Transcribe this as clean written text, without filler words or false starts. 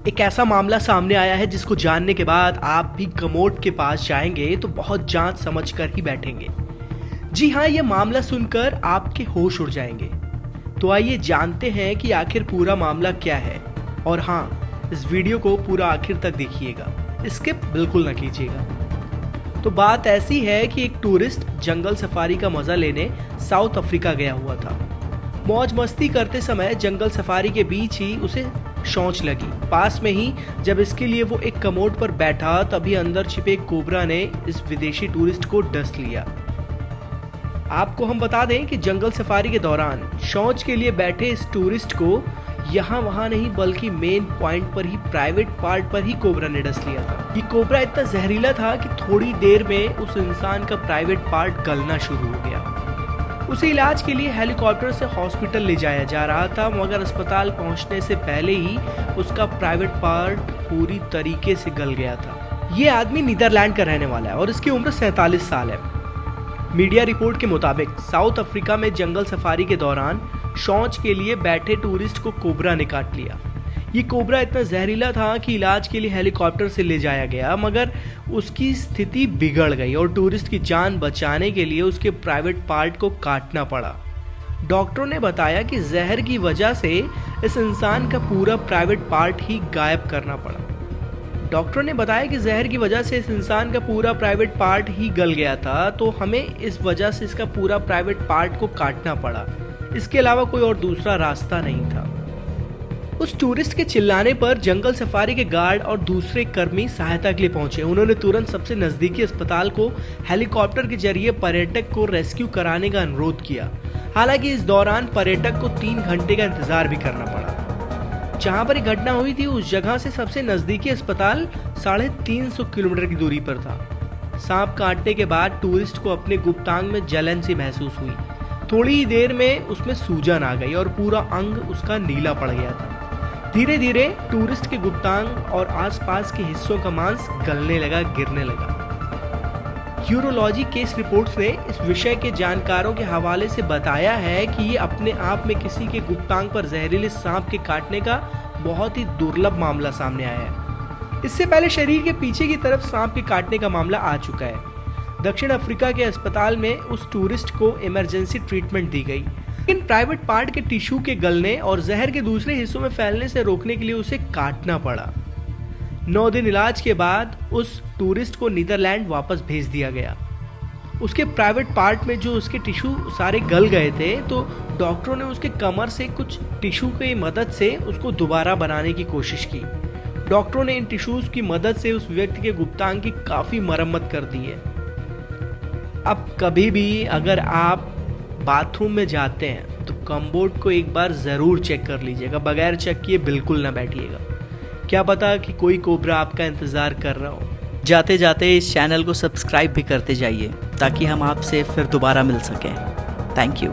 एक ऐसा मामला सामने आया है जिसको जानने के बाद आप भी कमोड के पास जाएंगे तो बहुत जांच समझ कर ही बैठेंगे। जी हाँ, ये मामला सुनकर आपके होश उड़ जाएंगे। तो आइए जानते हैं कि आखिर पूरा मामला क्या है। और हाँ, इस वीडियो को पूरा आखिर तक देखिएगा, स्किप बिल्कुल ना कीजिएगा। तो बात ऐसी है कि एक टूरिस्ट जंगल सफारी का मजा लेने साउथ अफ्रीका गया हुआ था। मौज मस्ती करते समय जंगल सफारी के बीच ही उसे शौच लगी। पास में ही जब इसके लिए वो एक कमोड पर बैठा तभी अंदर छिपे एक कोबरा ने इस विदेशी टूरिस्ट को डस लिया। आपको हम बता दें कि जंगल सफारी के दौरान शौच के लिए बैठे इस टूरिस्ट को यहाँ वहाँ नहीं बल्कि मेन पॉइंट पर ही, प्राइवेट पार्ट पर ही कोबरा ने डस लिया था। ये कोबरा इतना जहरीला था कि थोड़ी देर में उस इंसान का प्राइवेट पार्ट गलना शुरू हो गया। उसे इलाज के लिए हेलीकॉप्टर से हॉस्पिटल ले जाया जा रहा था, मगर अस्पताल पहुंचने से पहले ही उसका प्राइवेट पार्ट पूरी तरीके से गल गया था। ये आदमी नीदरलैंड का रहने वाला है और इसकी उम्र 47 साल है। मीडिया रिपोर्ट के मुताबिक साउथ अफ्रीका में जंगल सफारी के दौरान शौच के लिए बैठे टूरिस्ट को कोबरा ने काट लिया। ये कोबरा इतना जहरीला था कि इलाज के लिए हेलीकॉप्टर से ले जाया गया, मगर उसकी स्थिति बिगड़ गई और टूरिस्ट की जान बचाने के लिए उसके प्राइवेट पार्ट को काटना पड़ा। डॉक्टरों ने बताया कि जहर की वजह से इस इंसान का पूरा प्राइवेट पार्ट ही गायब करना पड़ा। डॉक्टरों ने बताया कि जहर की वजह से इस इंसान का पूरा प्राइवेट पार्ट ही गल गया था, तो हमें इस वजह से इसका पूरा प्राइवेट पार्ट को काटना पड़ा। इसके अलावा कोई और दूसरा रास्ता नहीं था। उस टूरिस्ट के चिल्लाने पर जंगल सफारी के गार्ड और दूसरे कर्मी सहायता के लिए पहुंचे। उन्होंने तुरंत सबसे नजदीकी अस्पताल को हेलीकॉप्टर के जरिए पर्यटक को रेस्क्यू कराने का अनुरोध किया। हालांकि इस दौरान पर्यटक को 3 घंटे का इंतजार भी करना पड़ा। जहां पर घटना हुई थी उस जगह से सबसे नजदीकी अस्पताल 350 किलोमीटर की दूरी पर था। सांप काटने के बाद टूरिस्ट को अपने गुप्तांग में जलन सी महसूस हुई। थोड़ी ही देर में उसमें सूजन आ गई और पूरा अंग उसका नीला पड़ गया था। धीरे धीरे टूरिस्ट के गुप्तांग और आसपास के हिस्सों का मांस गलने लगा, गिरने लगा। यूरोलॉजी केस रिपोर्ट्स ने इस विषय के जानकारों के हवाले से बताया है कि ये अपने आप में किसी के गुप्तांग पर जहरीले सांप के काटने का बहुत ही दुर्लभ मामला सामने आया है। इससे पहले शरीर के पीछे की तरफ सांप के काटने का मामला आ चुका है। दक्षिण अफ्रीका के अस्पताल में उस टूरिस्ट को इमरजेंसी ट्रीटमेंट दी गई, लेकिन प्राइवेट पार्ट के टिश्यू के गलने और जहर के दूसरे हिस्सों में फैलने से रोकने के लिए उसे काटना पड़ा। 9 दिन इलाज के बाद उस टूरिस्ट को नीदरलैंड वापस भेज दिया गया। उसके प्राइवेट पार्ट में जो उसके टिश्यू सारे गल गए थे, तो डॉक्टरों ने उसके कमर से कुछ टिश्यू की मदद से उसको दोबारा बनाने की कोशिश की। डॉक्टरों ने इन टिश्यूज की मदद से उस व्यक्ति के गुप्तांग की काफी मरम्मत कर दी है। अब कभी भी अगर आप बाथरूम में जाते हैं तो कमोड को एक बार जरूर चेक कर लीजिएगा। बगैर चेक किए बिल्कुल ना बैठिएगा, क्या पता कि कोई कोबरा आपका इंतजार कर रहा हो। जाते जाते इस चैनल को सब्सक्राइब भी करते जाइए ताकि हम आपसे फिर दोबारा मिल सकें। Thank you.